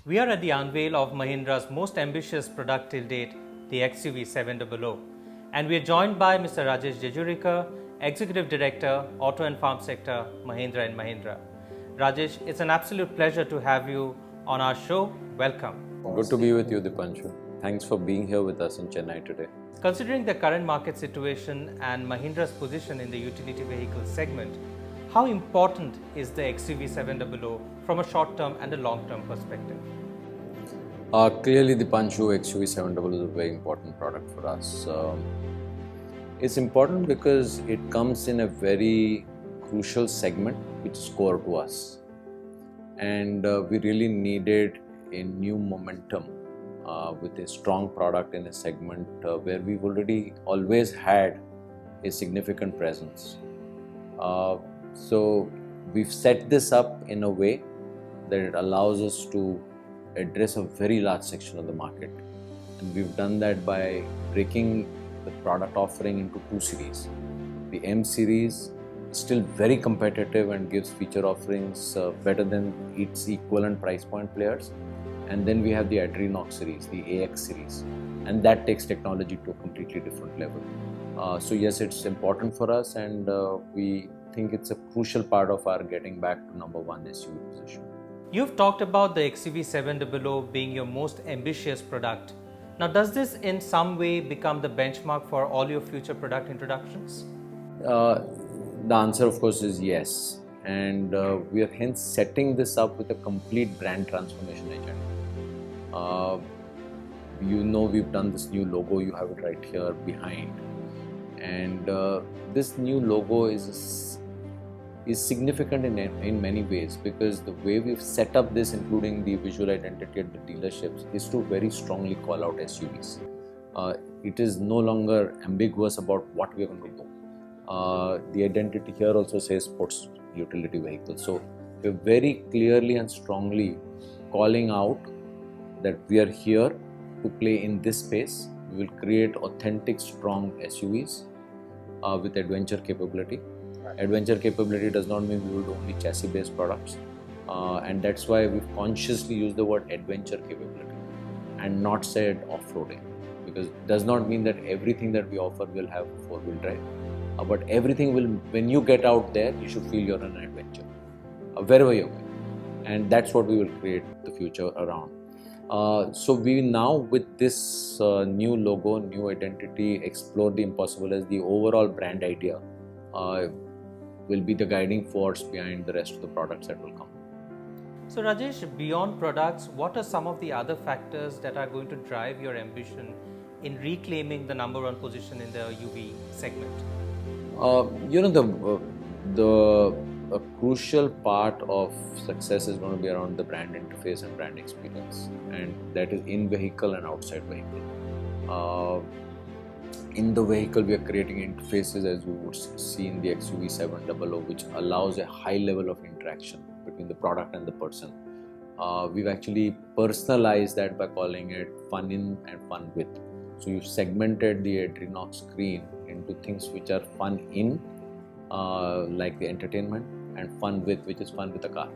We are at the unveil of Mahindra's most ambitious product till date, the XUV 700, and we are joined by Mr. Rajesh Jejurikar, Executive Director, Auto and Farm Sector, Mahindra & Mahindra. Rajesh, it's an absolute pleasure to have you on our show. Welcome. Good to be with you, Dipanshu. Thanks for being here with us in Chennai today. Considering the current market situation and Mahindra's position in the utility vehicle segment, how important is the XUV 700 from a short-term and a long-term perspective? Clearly, Dipanshu, XUV 700 is a very important product for us. It's important because it comes in a very crucial segment which is core to us. And we really needed a new momentum with a strong product in a segment where we've already always had a significant presence. So we've set this up in a way that it allows us to address a very large section of the market, and we've done that by breaking the product offering into two series. The M series is still very competitive and gives feature offerings better than its equivalent price point players, and then we have the Adrenox series, the AX series, and that takes technology to a completely different level. So yes, it's important for us, and we think it's a crucial part of our getting back to number one SUV position. You've talked about the XUV 700 being your most ambitious product. Now, does this in some way become the benchmark for all your future product introductions? The answer, of course, is yes. And we are hence setting this up with a complete brand transformation agenda. We've done this new logo, you have it right here behind. And this new logo is significant in many ways, because the way we've set up this, including the visual identity at the dealerships, is to very strongly call out SUVs. It is no longer ambiguous about what we're going to do. The identity here also says sports utility vehicle. So we're very clearly and strongly calling out that we are here to play in this space. We will create authentic, strong SUVs with adventure capability. Adventure capability does not mean we will do only chassis-based products, and that's why we've consciously used the word adventure capability and not said off-roading, because it does not mean that everything that we offer will have four-wheel drive, but everything will, when you get out there, you should feel you're on an adventure, wherever you're going, and that's what we will create the future around. So we now, with this new logo, new identity, explore the impossible as the overall brand idea will be the guiding force behind the rest of the products that will come. So Rajesh, beyond products, what are some of the other factors that are going to drive your ambition in reclaiming the number one position in the UV segment? A crucial part of success is going to be around the brand interface and brand experience, and that is in vehicle and outside vehicle. In the vehicle, we are creating interfaces, as we would see in the XUV 700, which allows a high level of interaction between the product and the person. We've actually personalized that by calling it fun in and fun with. So you've segmented the Adrenox screen into things which are fun in, like the entertainment, and fun with, which is fun with a car.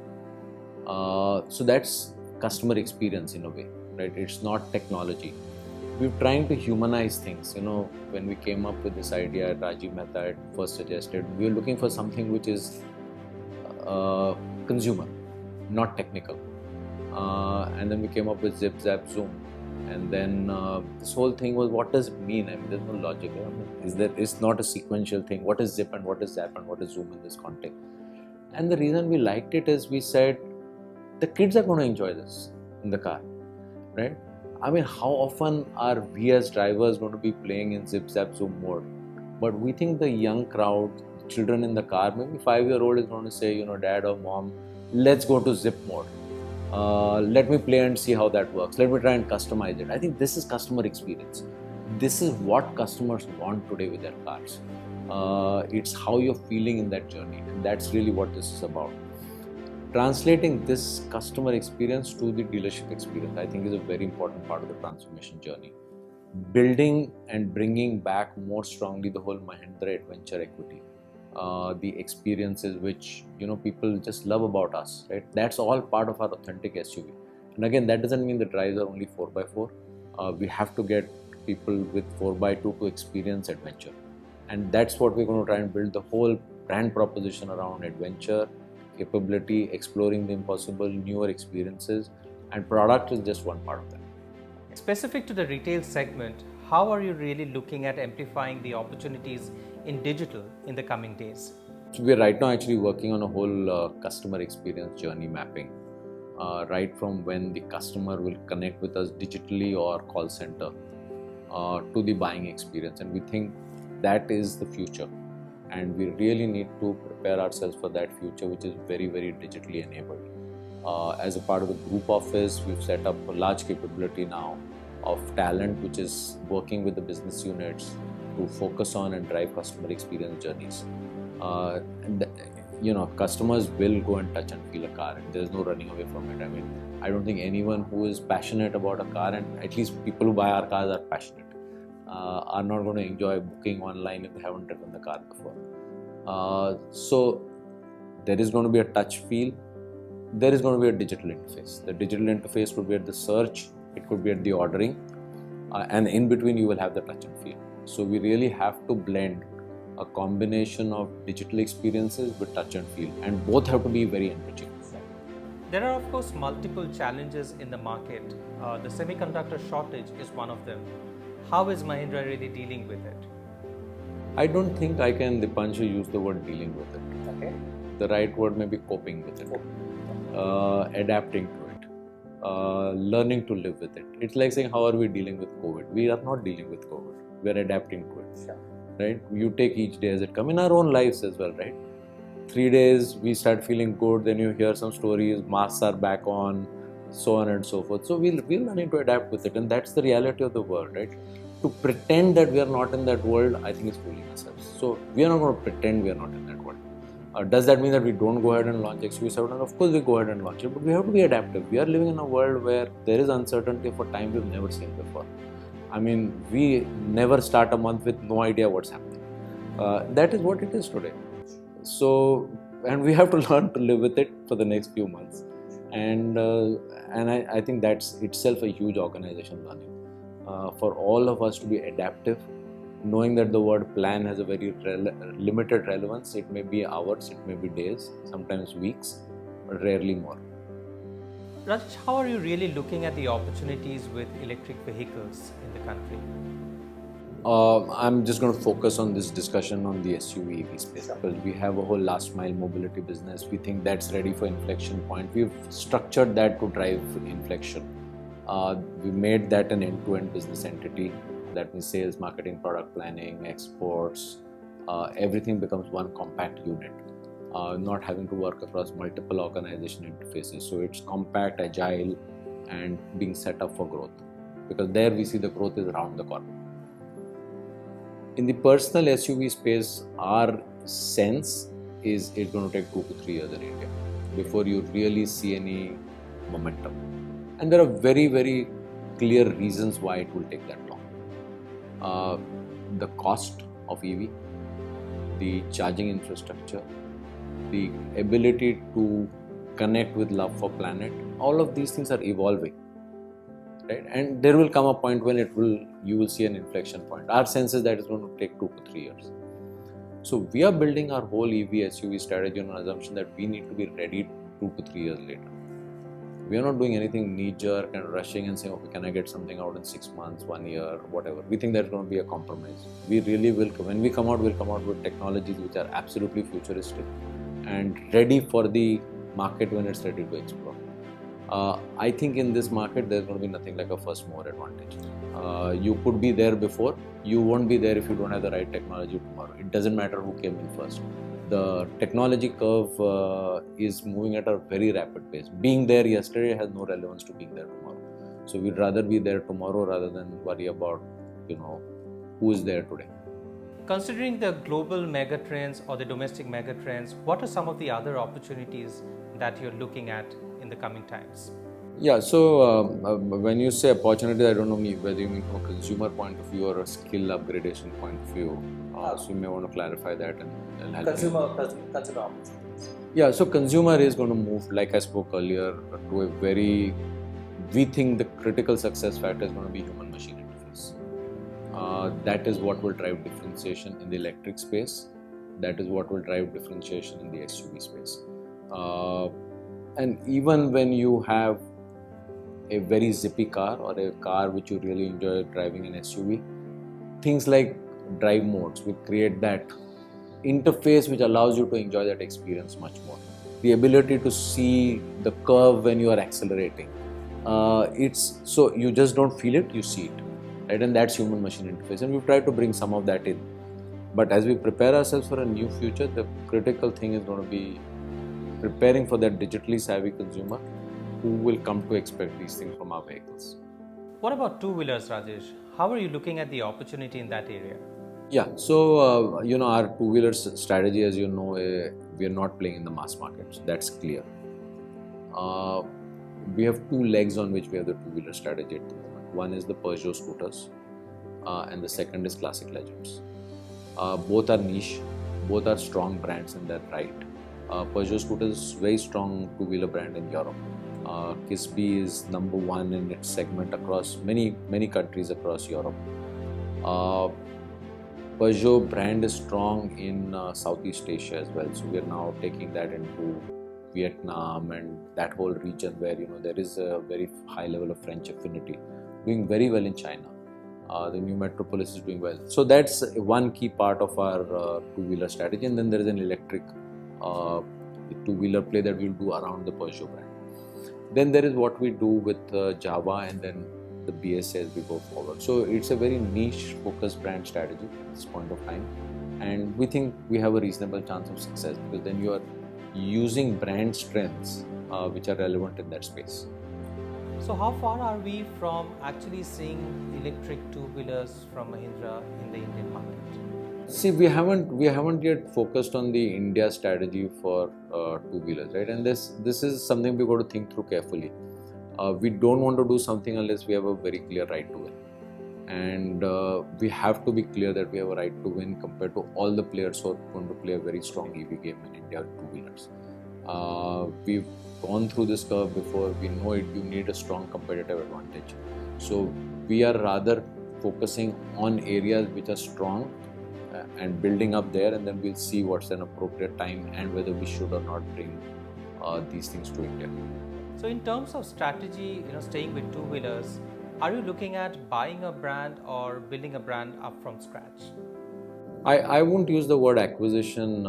So that's customer experience in a way, right? It's not technology. We're trying to humanize things. When we came up with this idea, Rajiv Mehta had first suggested, we were looking for something which is consumer, not technical. And then we came up with Zip, Zap, Zoom. And then this whole thing was, what does it mean? I mean, there's no logic. It's not a sequential thing. What is Zip and what is Zap and what is Zoom in this context? And the reason we liked it is we said, the kids are going to enjoy this in the car, right? I mean, how often are we as drivers going to be playing in Zip, Zap, Zoom mode? But we think the young crowd, children in the car, maybe 5-year-old is going to say, Dad or Mom, let's go to Zip mode. Let me play and see how that works. Let me try and customize it. I think this is customer experience. This is what customers want today with their cars. It's how you're feeling in that journey, and that's really what this is about. Translating this customer experience to the dealership experience, I think, is a very important part of the transformation journey. Building and bringing back more strongly the whole Mahindra adventure equity. the experiences which people just love about us, right? That's all part of our authentic SUV. And again, that doesn't mean the drives are only 4x4. We have to get people with 4x2 to experience adventure. And that's what we're going to try and build the whole brand proposition around adventure, capability, exploring the impossible, newer experiences, and product is just one part of that. Specific to the retail segment, how are you really looking at amplifying the opportunities in digital in the coming days? So we're right now actually working on a whole customer experience journey mapping, right from when the customer will connect with us digitally or call center to the buying experience. And we think that is the future. And we really need to prepare ourselves for that future, which is very, very digitally enabled. As a part of the group office, we've set up a large capability now of talent, which is working with the business units to focus on and drive customer experience journeys. Customers will go and touch and feel a car, and there's no running away from it. I mean, I don't think anyone who is passionate about a car, and at least people who buy our cars are passionate, are not going to enjoy booking online if they haven't driven the car before. So there is going to be a touch feel. There is going to be a digital interface. The digital interface could be at the search, it could be at the ordering, and in between you will have the touch and feel. So we really have to blend a combination of digital experiences with touch and feel, and both have to be very enriching. There are of course multiple challenges in the market. The semiconductor shortage is one of them. How is Mahindra really dealing with it? I don't think I can, Dipanshu, use the word dealing with it. Okay. The right word may be coping with it, adapting to it, learning to live with it. It's like saying, how are we dealing with COVID? We are not dealing with COVID. We are adapting to it. Sure. Right? You take each day as it comes in our own lives as well, right? 3 days we start feeling good, then you hear some stories, masks are back on, so on and so forth. So we're learning to adapt with it, and that's the reality of the world, right? To pretend that we are not in that world, I think is fooling ourselves. So we are not going to pretend we are not in that world. Does that mean that we don't go ahead and launch XUV700? Of course we go ahead and launch it, but we have to be adaptive. We are living in a world where there is uncertainty for time we've never seen before. I mean, we never start a month with no idea what's happening. That is what it is today. So, and we have to learn to live with it for the next few months. And I think that's itself a huge organization learning. For all of us to be adaptive, knowing that the word plan has a very limited relevance. It may be hours, it may be days, sometimes weeks, but rarely more. Rajesh, how are you really looking at the opportunities with electric vehicles in the country? I'm just going to focus on this discussion on the SUV EV space because we have a whole last mile mobility business. We think that's ready for inflection point. We've structured that to drive inflection. We made that an end-to-end business entity. That means sales, marketing, product planning, exports. Everything becomes one compact unit. Not having to work across multiple organization interfaces. So it's compact, agile, and being set up for growth. Because there we see the growth is around the corner. In the personal SUV space, our sense is it's going to take 2 to 3 years in India before you really see any momentum. And there are very, very clear reasons why it will take that long. The cost of EV, the charging infrastructure, the ability to connect with love for planet, all of these things are evolving. Right? And there will come a point when you will see an inflection point. Our sense is that it's going to take 2 to 3 years. So we are building our whole EV SUV strategy on an assumption that we need to be ready 2 to 3 years later. We are not doing anything knee-jerk and rushing and saying, okay, can I get something out in 6 months, 1 year, whatever. We think that's going to be a compromise. We really will, when we come out, we'll come out with technologies which are absolutely futuristic and ready for the market when it's ready to explore. I think in this market, there's going to be nothing like a first mover advantage. You could be there before, you won't be there if you don't have the right technology tomorrow. It doesn't matter who came in first. The technology curve is moving at a very rapid pace. Being there yesterday has no relevance to being there tomorrow. So we'd rather be there tomorrow rather than worry about, who is there today. Considering the global megatrends or the domestic megatrends, what are some of the other opportunities that you're looking at in the coming times? Yeah, so when you say opportunity, I don't know whether you mean from a consumer point of view or a skill upgradation point of view. So you may want to clarify that and help. Consumer opportunities. Yeah, so consumer is going to move, like I spoke earlier, to a very we think the critical success factor is going to be human-machine interface. That is what will drive differentiation in the electric space. That is what will drive differentiation in the SUV space. And even when you have a very zippy car or a car which you really enjoy driving, an SUV, things like drive modes will create that interface which allows you to enjoy that experience much more. The ability to see the curve when you are accelerating, it's so you just don't feel it, you see it, right? And that's human machine interface, and we've tried to bring some of that in. But as we prepare ourselves for a new future, the critical thing is going to be preparing for that digitally savvy consumer who will come to expect these things from our vehicles. What about two-wheelers, Rajesh? How are you looking at the opportunity in that area? Yeah, so our two-wheeler strategy, as you know, we are not playing in the mass market, so that's clear. We have two legs on which we have the two-wheeler strategy at the moment. One is the Peugeot scooters, and the second is Classic Legends. Both are niche, both are strong brands in their right. Peugeot scooters is very strong two-wheeler brand in Europe. Kisby is number one in its segment across many countries across Europe. Peugeot brand is strong in Southeast Asia as well, so we are now taking that into Vietnam and that whole region where there is a very high level of French affinity. Doing very well in China. The new Metropolis is doing well. So that's one key part of our two-wheeler strategy, and then there is an electric two-wheeler play that we'll do around the Peugeot brand. Then there is what we do with Java and then the BSA as we go forward. So it's a very niche focused brand strategy at this point of time, and we think we have a reasonable chance of success because then you are using brand strengths which are relevant in that space. So how far are we from actually seeing electric two-wheelers from Mahindra in the Indian market? See, we haven't yet focused on the India strategy for two-wheelers, right? And this is something we've got to think through carefully. We don't want to do something unless we have a very clear right to win. And we have to be clear that we have a right to win compared to all the players who are going to play a very strong EV game in India with two-wheelers. We've gone through this curve before. We know it. You need a strong competitive advantage. So we are rather focusing on areas which are strong and building up there, and then we'll see what's an appropriate time and whether we should or not bring these things to India. So in terms of strategy, staying with two-wheelers, are you looking at buying a brand or building a brand up from scratch? I won't use the word acquisition,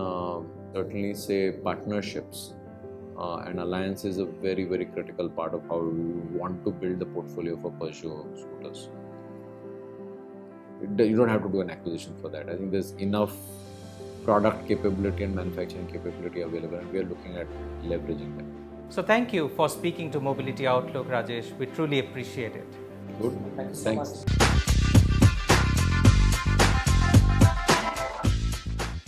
certainly say partnerships and alliance is a very, very critical part of how we want to build the portfolio for Peugeot scooters. You don't have to do an acquisition for that. I think there's enough product capability and manufacturing capability available, and we are looking at leveraging them. So thank you for speaking to Mobility Outlook, Rajesh. We truly appreciate it. Good. Thank you so Thanks. much.